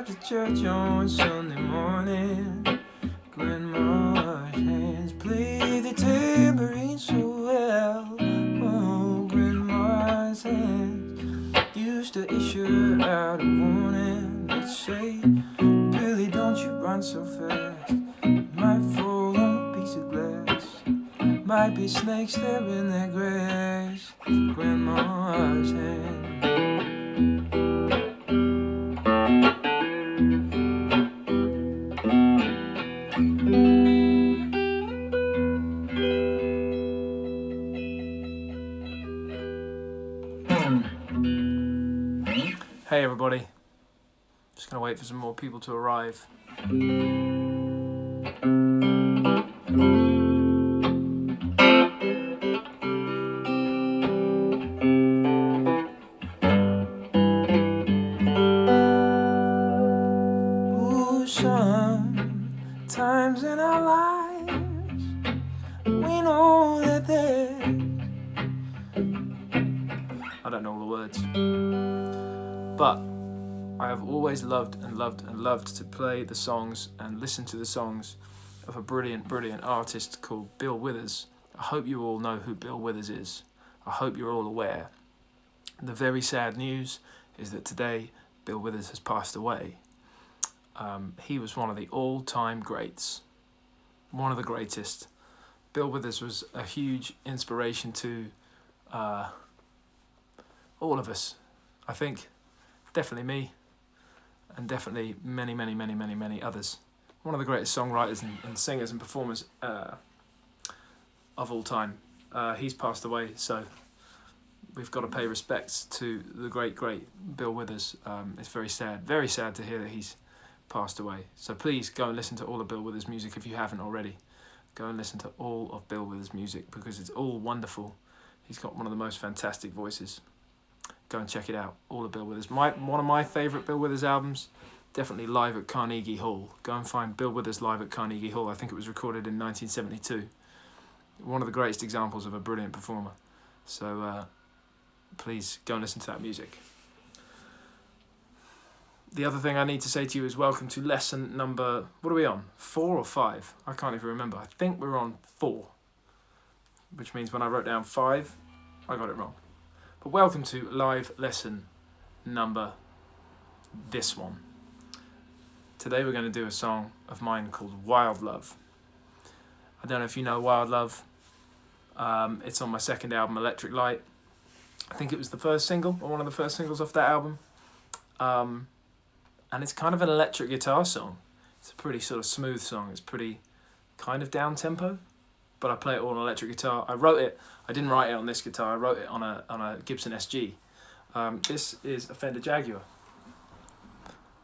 after church on Sunday morning. Grandma's hands play the tambourine so well. Oh, Grandma's hands used to issue out a warning that say, Billy, don't you run so fast. You might fall on a piece of glass. Might be snakes there in that grass. Grandma's hand. Hey everybody, just gonna wait for some more people to arrive. Ooh, sometimes in our lives we know that I don't know all the words. But I have always loved to play the songs and listen to the songs of a brilliant artist called Bill Withers. I hope you all know who Bill Withers is. I hope you're all aware. The very sad news is that today Bill Withers has passed away. He was one of the all-time greats, one of the greatest. Bill Withers was a huge inspiration to all of us, I think. Definitely me, and definitely many others. One of the greatest songwriters and singers and performers of all time. He's passed away, so we've got to pay respects to the great Bill Withers. It's very sad to hear that he's passed away. So please go and listen to all of Bill Withers' music if you haven't already. Go and listen to all of Bill Withers' music because it's all wonderful. He's got one of the most fantastic voices. Go and check it out, all of Bill Withers. One of my favourite Bill Withers albums, definitely Live at Carnegie Hall. Go and find Bill Withers Live at Carnegie Hall. I think it was recorded in 1972. One of the greatest examples of a brilliant performer. So please go and listen to that music. The other thing I need to say to you is welcome to lesson number, what are we on? 4 or 5? I can't even remember. I think we're on 4. Which means when I wrote down 5, I got it wrong. But welcome to live lesson number this one. Today we're going to do a song of mine called Wild Love. I don't know if you know Wild Love. It's on my second album, Electric Light. I think it was the first single, or one of the first singles off that album. And it's kind of an electric guitar song. It's a pretty sort of smooth song. It's pretty kind of down-tempo. But I play it all on electric guitar. I didn't write it on this guitar, I wrote it on a Gibson SG. This is a Fender Jaguar.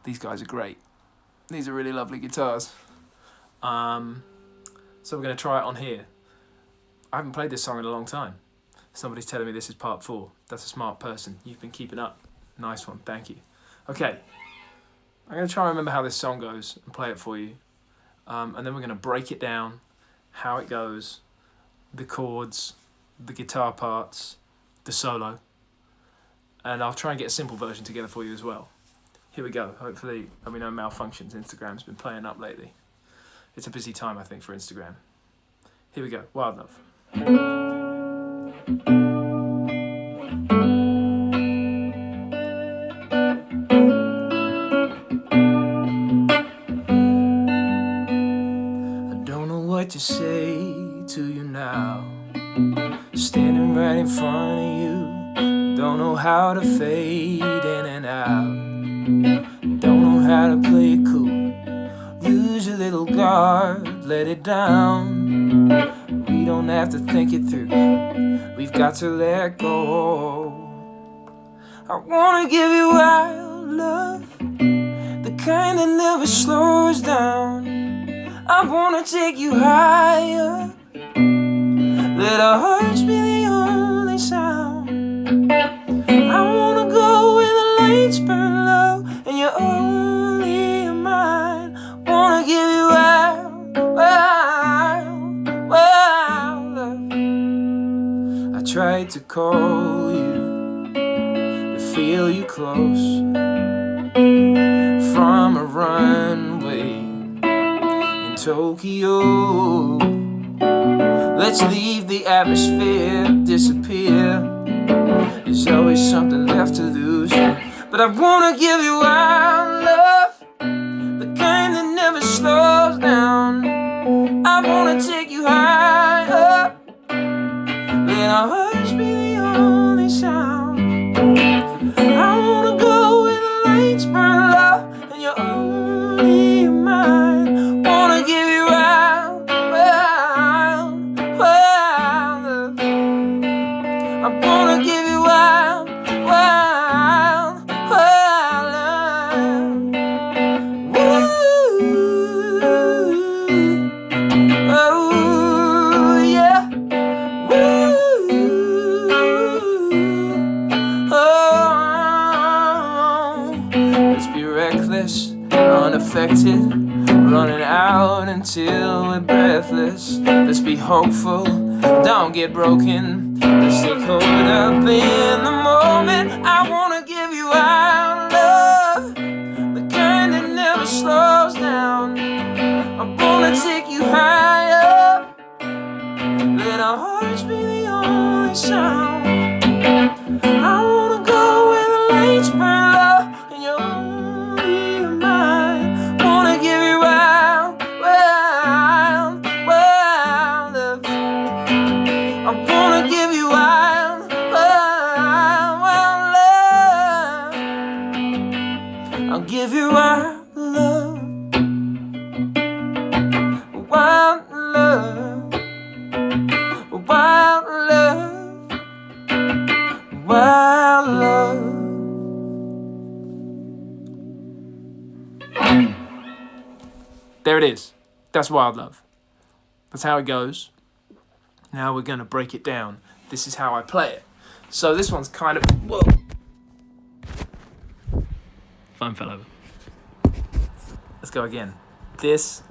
These guys are great. These are really lovely guitars. So we're going to try it on here. I haven't played this song in a long time. Somebody's telling me this is part 4. That's a smart person. You've been keeping up. Nice one, thank you. Okay, I'm going to try and remember how this song goes and play it for you. And then we're going to break it down, how it goes, the chords, the guitar parts, the solo, and I'll try and get a simple version together for you as well. Here we go. Hopefully there'll be no malfunctions. Instagram's been playing up lately. It's a busy time, I think, for Instagram. Here we go. Wild Love. I don't know what to say to you now, standing right in front of you. Don't know how to fade in and out. Don't know how to play it cool. Lose a little guard, let it down. We don't have to think it through. We've got to let go. I wanna give you wild love, the kind that never slows down. I wanna take you higher. Let our hearts be the only sound. I wanna go where the lights burn low and you're only mine. Wanna give you wild, wild, wild love. I tried to call you, to feel you close, from Tokyo. Let's leave the atmosphere, disappear. There's always something left to lose. But I wanna give you wild love, the kind that never slows down. I wanna take you higher, let our hearts be the only sound. I wanna go where the lights burn low and you're only mine. Wanna give you wild, wild, wild love. I wanna give you wild, wild, wild love. Woo, oh yeah. Woo, oh. Let's be reckless, unaffected, running out until we're breathless. Let's be hopeful, don't get broken. Let's stay caught up in the moment. I wanna give you our love, the kind that never slows down. I wanna take you higher, let our hearts be the only sound. I wanna go where the lights burn low and you're only mine. Wanna give you wild, wild, wild love. I wanna give you wild, wild, wild love. I'll give you wild love, wild love, wild love, wild love. There it is. That's wild love. That's how it goes. Now we're going to break it down. This is how I play it. So this one's kind of... Whoa. Phone fell over. Let's go again. This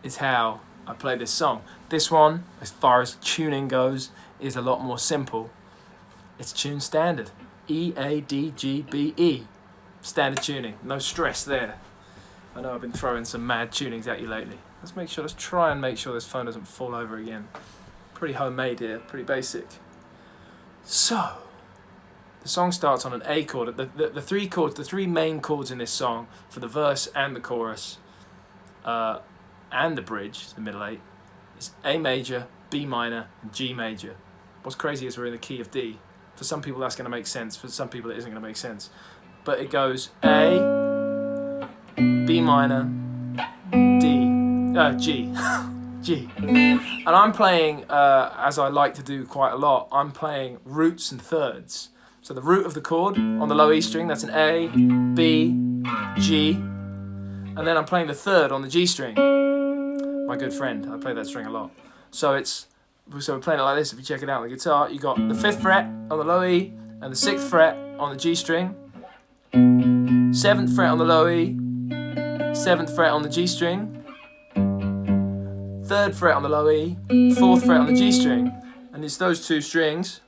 is how I play this song. This one, as far as tuning goes, is a lot more simple. It's tune standard. E, A, D, G, B, E. Standard tuning. No stress there. I know I've been throwing some mad tunings at you lately. Let's try and make sure this phone doesn't fall over again. Pretty homemade here, pretty basic. So, the song starts on an A chord. The three chords, the three main chords in this song for the verse and the chorus, and the bridge, the middle eight, is A major, B minor, and G major. What's crazy is we're in the key of D. For some people that's going to make sense, for some people it isn't going to make sense. But it goes A, B minor, D, G, G. And I'm playing, as I like to do quite a lot, I'm playing roots and thirds. So the root of the chord on the low E string, that's an A, B, G. And then I'm playing the third on the G string. My good friend, I play that string a lot. So we're playing it like this. If you check it out on the guitar, you got the 5th fret on the low E and the 6th fret on the G string, 7th fret on the low E, 7th fret on the G string, 3rd fret on the low E, 4th fret on the G string, and it's those two strings.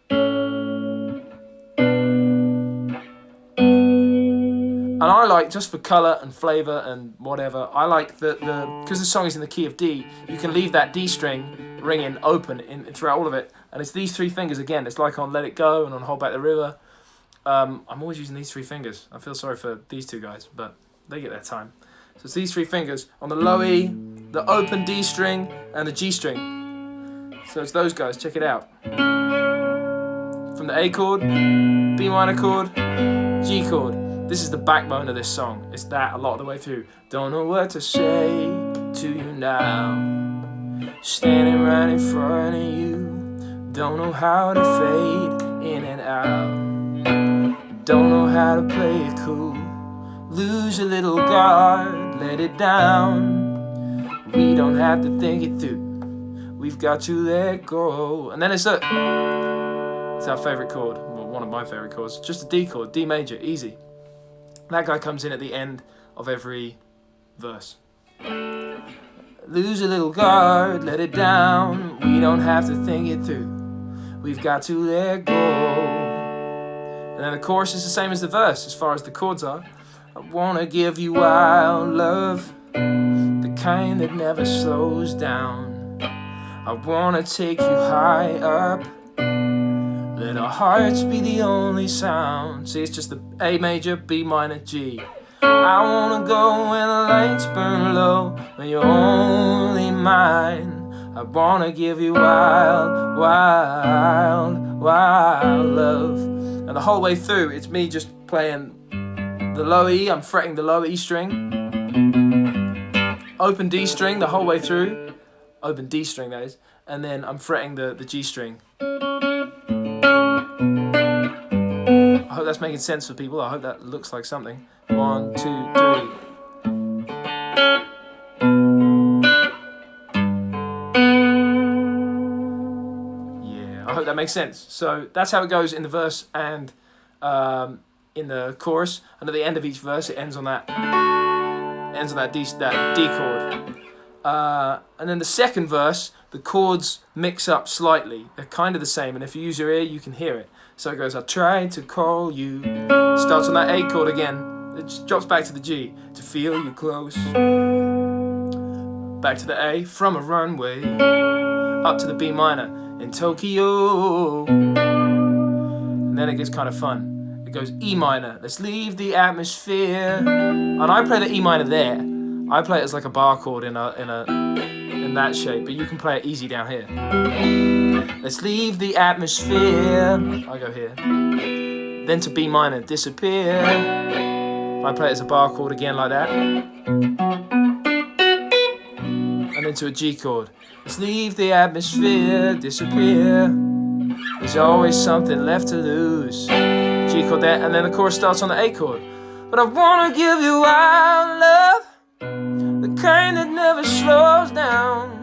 And I like, just for colour and flavour and whatever, I like because the song is in the key of D, you can leave that D string ringing open throughout all of it. And it's these three fingers again. It's like on Let It Go and on Hold Back the River. I'm always using these three fingers. I feel sorry for these two guys, but they get their time. So it's these three fingers on the low E, the open D string, and the G string. So it's those guys. Check it out. From the A chord, B minor chord, G chord. This is the backbone of this song. It's that a lot of the way through. Don't know what to say to you now, standing right in front of you. Don't know how to fade in and out. Don't know how to play it cool. Lose a little guard, let it down. We don't have to think it through. We've got to let go. And then it's our favorite chord, well, one of my favorite chords. Just a D chord, D major, easy. That guy comes in at the end of every verse. Lose a little guard, let it down. We don't have to think it through. We've got to let go. And then the chorus is the same as the verse as far as the chords are. I wanna give you wild love, the kind that never slows down. I wanna take you high up, let our hearts be the only sound. See, it's just the A major, B minor, G. I wanna go where the lights burn low, when you're only mine. I wanna give you wild, wild, wild love. And the whole way through, it's me just playing the low E. I'm fretting the low E string, open D string the whole way through, open D string that is, and then I'm fretting the G string. I hope that's making sense for people. I hope that looks like something. 1, 2, 3. Yeah, I hope that makes sense. So that's how it goes in the verse and in the chorus. And at the end of each verse, it ends on that D chord. And then the second verse, the chords mix up slightly. They're kind of the same, and if you use your ear, you can hear it. So it goes, I tried to call you. Starts on that A chord again. It just drops back to the G. To feel you close. Back to the A. From a runway. Up to the B minor. In Tokyo. And then it gets kind of fun. It goes E minor. Let's leave the atmosphere. And I play the E minor there. I play it as like a bar chord in that shape, but you can play it easy down here. Let's leave the atmosphere. I go here. Then to B minor, disappear. I play it as a bar chord again like that. And then to a G chord. Let's leave the atmosphere, disappear. There's always something left to lose. G chord there, and then the chorus starts on the A chord. But I wanna give you wild love, the kind that never slows down.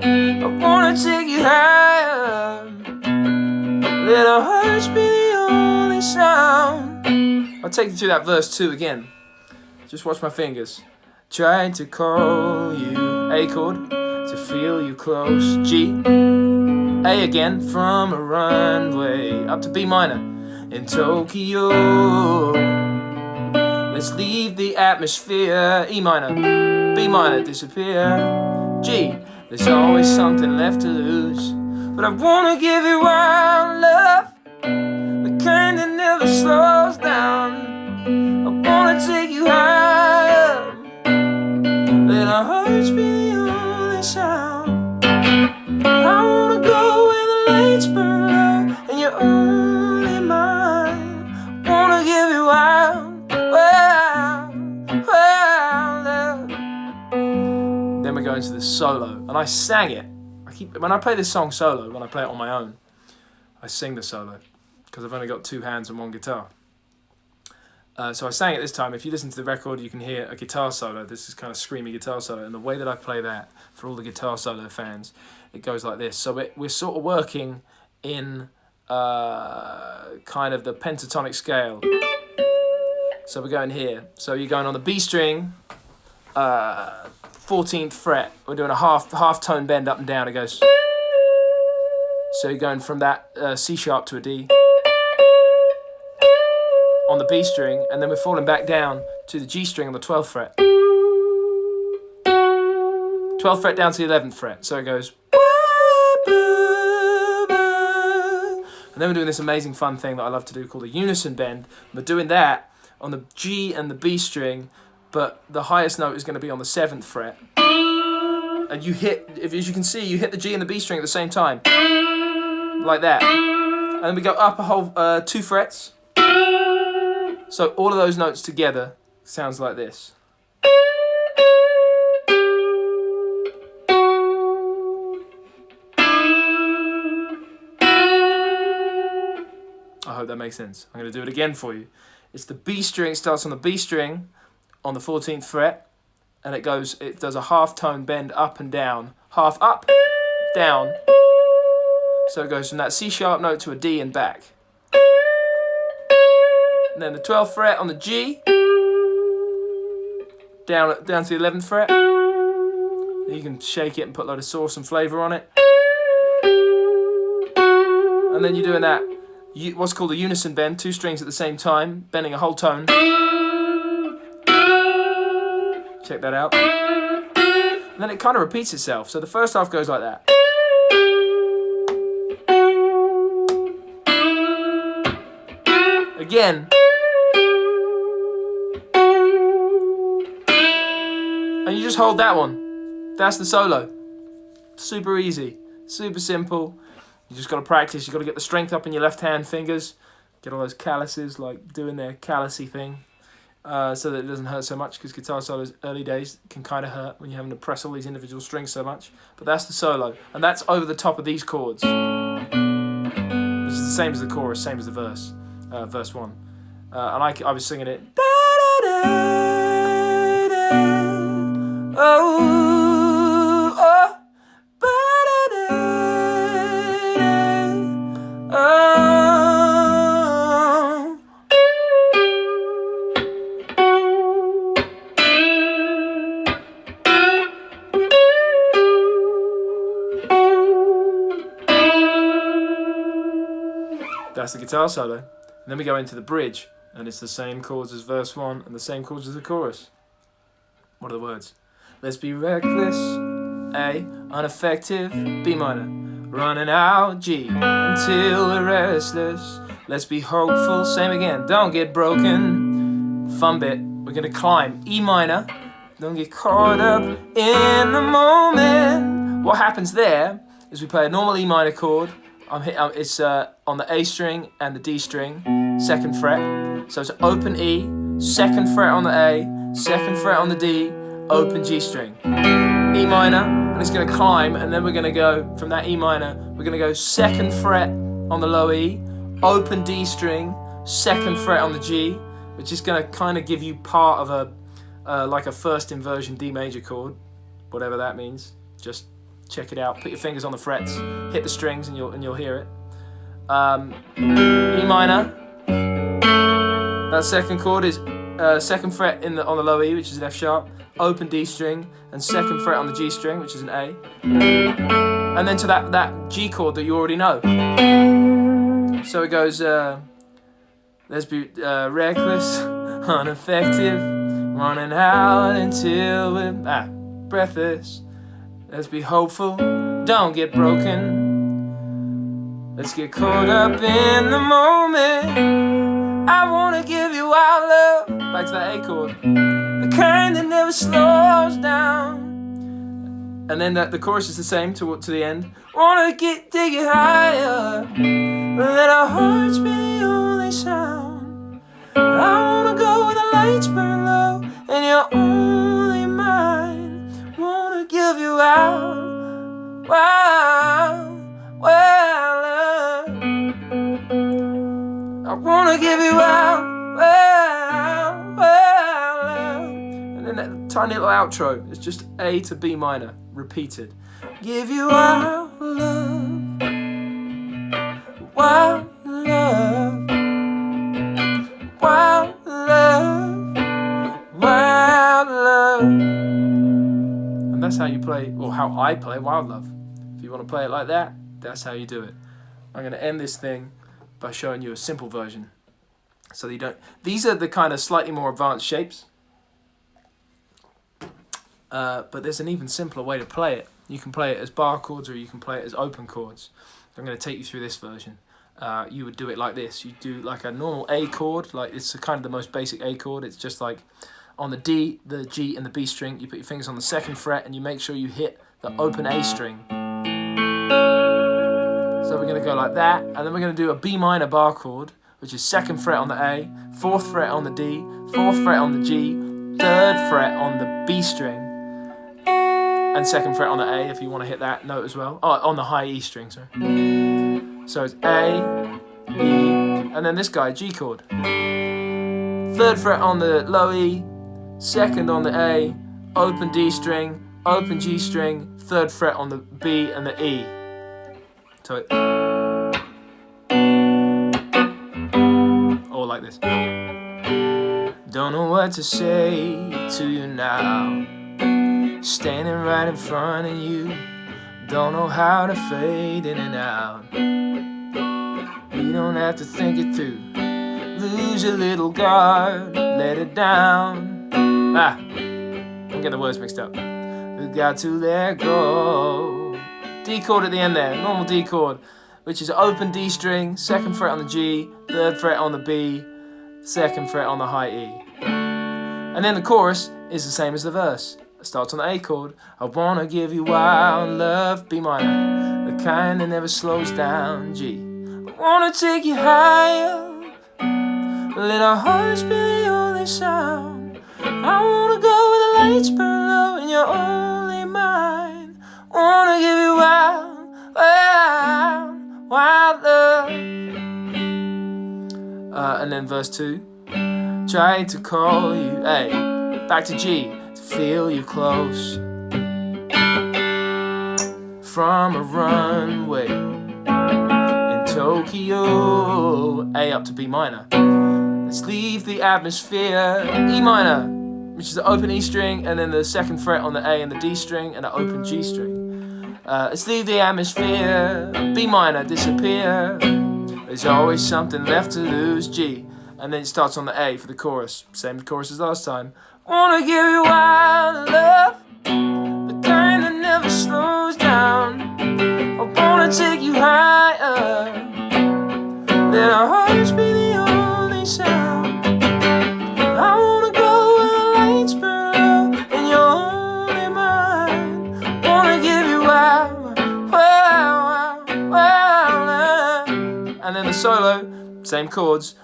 I wanna take you higher, let our hearts be the only sound. I'll take you through that verse 2 again. Just watch my fingers. Tried to call you, A chord, to feel you close, G. A again, from a runway, up to B minor, in Tokyo. Let's leave the atmosphere, E minor, B minor, disappear, G. There's always something left to lose, but I wanna give you wild love, the kind that never slows down. I wanna take you higher, let our hearts be the only sound. I wanna go where the lights burn low, and you're only mine. I wanna give you wild, wild, wild love. Then we go into the solo, and I sang it. When I play this song solo, when I play it on my own, I sing the solo, because I've only got 2 hands and 1 guitar. So I sang it this time. If you listen to the record, you can hear a guitar solo. This is kind of screamy guitar solo, and the way that I play that, for all the guitar solo fans, it goes like this. So we're sort of working in kind of the pentatonic scale. So we're going here. So you're going on the B string, 14th fret. We're doing a half tone bend up and down. It goes. So you're going from that C sharp to a D on the B string, and then we're falling back down to the G string on the 12th fret. 12th fret down to the 11th fret. So it goes. And then we're doing this amazing fun thing that I love to do called a unison bend. We're doing that on the G and the B string, but the highest note is going to be on the 7th fret. And you hit, as you can see, you hit the G and the B string at the same time. Like that. And then we go up a whole 2 frets. So all of those notes together sounds like this. I hope that makes sense. I'm going to do it again for you. It's the B string, it starts on the B string on the 14th fret, and it does a half tone bend up and down, half up, down. So it goes from that C sharp note to a D and back. And then the 12th fret on the G, down to the 11th fret. You can shake it and put a load of sauce and flavour on it. And then you're doing that, what's called a unison bend, 2 strings at the same time, bending a whole tone. Check that out. And then it kind of repeats itself. So the first half goes like that. Again. And you just hold that one. That's the solo. Super easy. Super simple. You just got to practice. You got to get the strength up in your left hand fingers. Get all those calluses, like doing their callousy thing. So that it doesn't hurt so much, because guitar solos early days can kind of hurt when you're having to press all these individual strings so much. But that's the solo. And that's over the top of these chords. Which is the same as the chorus, same as the verse. Verse 1. And I was singing it. That's the guitar solo. And then we go into the bridge, and it's the same chords as verse 1 and the same chords as the chorus. What are the words? Let's be reckless, A, ineffective, B minor, running out, G, until we're restless. Let's be hopeful, same again, don't get broken. Fun bit, we're gonna climb E minor, don't get caught up in the moment. What happens there is we play a normal E minor chord. It's on the A string and the D string, 2nd fret. So it's open E, 2nd fret on the A, 2nd fret on the D, open G string. E minor, and it's going to climb, and then we're going to go from that E minor, we're going to go 2nd fret on the low E, open D string, 2nd fret on the G, which is going to kind of give you part of like a first inversion D major chord, whatever that means. Just check it out. Put your fingers on the frets, hit the strings, and you'll hear it. E minor. That 2nd chord is 2nd fret on the low E, which is an F sharp. Open D string, and 2nd fret on the G string, which is an A. And then to that G chord that you already know. So it goes. Let's be reckless, ineffective, running out until we're breathless. Let's be hopeful, don't get broken. Let's get caught up in the moment. I wanna give you our love. Back to that A chord. The kind that never slows down. And then the chorus is the same to the end. Wanna take it higher. Let our hearts be the only sound. I wanna go where the lights burn low and you're only mine. Wanna give you out, wow, well, I wanna give you out, well, and then that tiny little outro is just A to B minor, repeated. Give you out love, wild love, wild love, wild love. And that's how you play, or how I play Wild Love. If you want to play it like that, that's how you do it. I'm going to end this thing by showing you a simple version. So that you don't... These are the kind of slightly more advanced shapes. But there's an even simpler way to play it. You can play it as bar chords or you can play it as open chords. I'm going to take you through this version. You would do it like this. You do like a normal A chord, like it's kind of the most basic A chord. It's just like on the D, the G and the B string, you put your fingers on the 2nd fret and you make sure you hit the open A string. So we're going to go like that, and then we're going to do a B minor bar chord, which is 2nd fret on the A, 4th fret on the D, 4th fret on the G, 3rd fret on the B string, and 2nd fret on the A if you want to hit that note as well. Oh, on the high E string, sorry. So it's A, E, and then this guy, G chord. 3rd fret on the low E, 2nd on the A, open D string, open G string, 3rd fret on the B and the E. So it, or like this. Don't know what to say to you now, standing right in front of you. Don't know how to fade in and out. You don't have to think it through. Lose your little guard, let it down. I'm getting the words mixed up. we got to let go. D chord at the end there, normal D chord, which is an open D string, 2nd fret on the G, 3rd fret on the B, 2nd fret on the high E. And then the chorus is the same as the verse. It starts on the A chord. I wanna give you wild love, B minor, the kind that never slows down, G. I wanna take you higher, let our hearts be the only sound. I wanna go where the lights burn low and you're only mine. Wanna give you wild, wild, wild love. And then verse 2. Trying to call you, hey, back to G, to feel you close. From a runway in Tokyo, A up to B minor. Let's leave the atmosphere, E minor, which is the open E string, and then the 2nd fret on the A and the D string, and the open G string. Let's leave the atmosphere, B minor, disappear. There's always something left to lose, G. And then it starts on the A for the chorus, same chorus as last time. Wanna give you wild love, the kind that never slows down. I wanna take you higher, let our hearts be the only sound. I wanna go where the lights burn low and you're only mine. Wanna give you wild, wild, wild, wild love. And then the solo, same chords.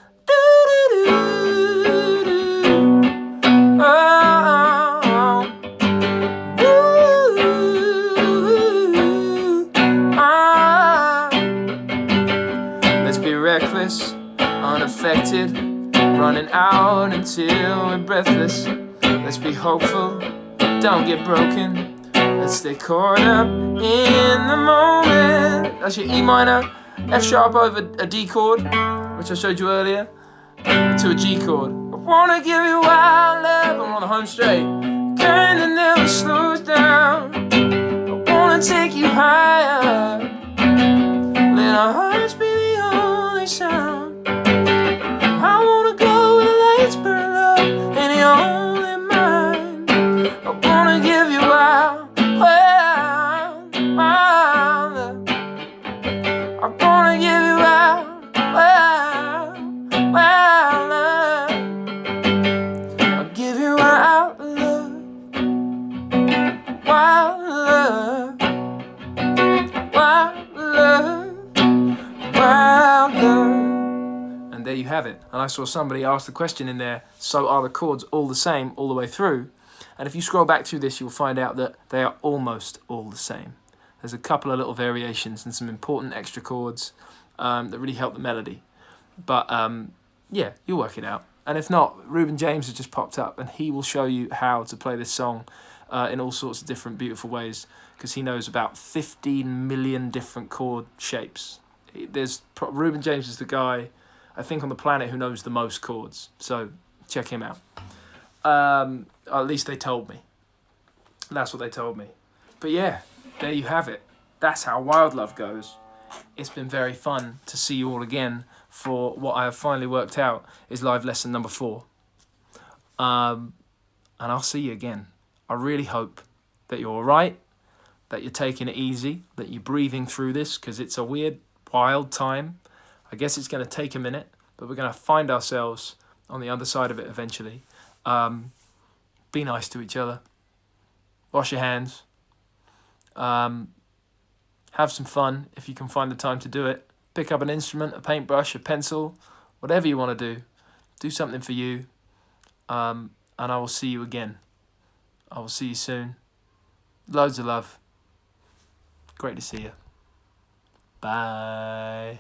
Let's be reckless, unaffected, running out until we're breathless. Let's be hopeful, don't get broken. Let's stay caught up in the moment. That's your E minor, F sharp over a D chord, which I showed you earlier, to a G chord. I wanna give you wild love, I'm on the home straight, kind that never slows down. I wanna take you higher, let our hearts be the only sound. I wanna go where the lights burn low and you're only mine. I wanna give you wild, wild, wild love. I wanna give you wild, wild, wild love. I'll give you wild love, wild love, wild love, wild love. And there you have it. And I saw somebody ask the question in there, so are the chords all the same all the way through? And if you scroll back through this, you'll find out that they are almost all the same. There's a couple of little variations and some important extra chords that really help the melody. But yeah, you'll work it out. And if not, Reuben James has just popped up and he will show you how to play this song in all sorts of different beautiful ways, because he knows about 15 million different chord shapes. Reuben James is the guy, I think, on the planet who knows the most chords. So check him out. At least they told me. That's what they told me. But yeah, there you have it. That's how Wild Love goes. It's been very fun to see you all again for what I have finally worked out is live lesson number 4. And I'll see you again. I really hope that you're all right, that you're taking it easy, that you're breathing through this, because it's a weird, wild time. I guess it's going to take a minute, but we're going to find ourselves on the other side of it eventually. Be nice to each other. Wash your hands. Have some fun if you can find the time to do it. Pick up an instrument, a paintbrush, a pencil, whatever you want to do. Do something for you. And I will see you again. I will see you soon. Loads of love. Great to see you. Bye.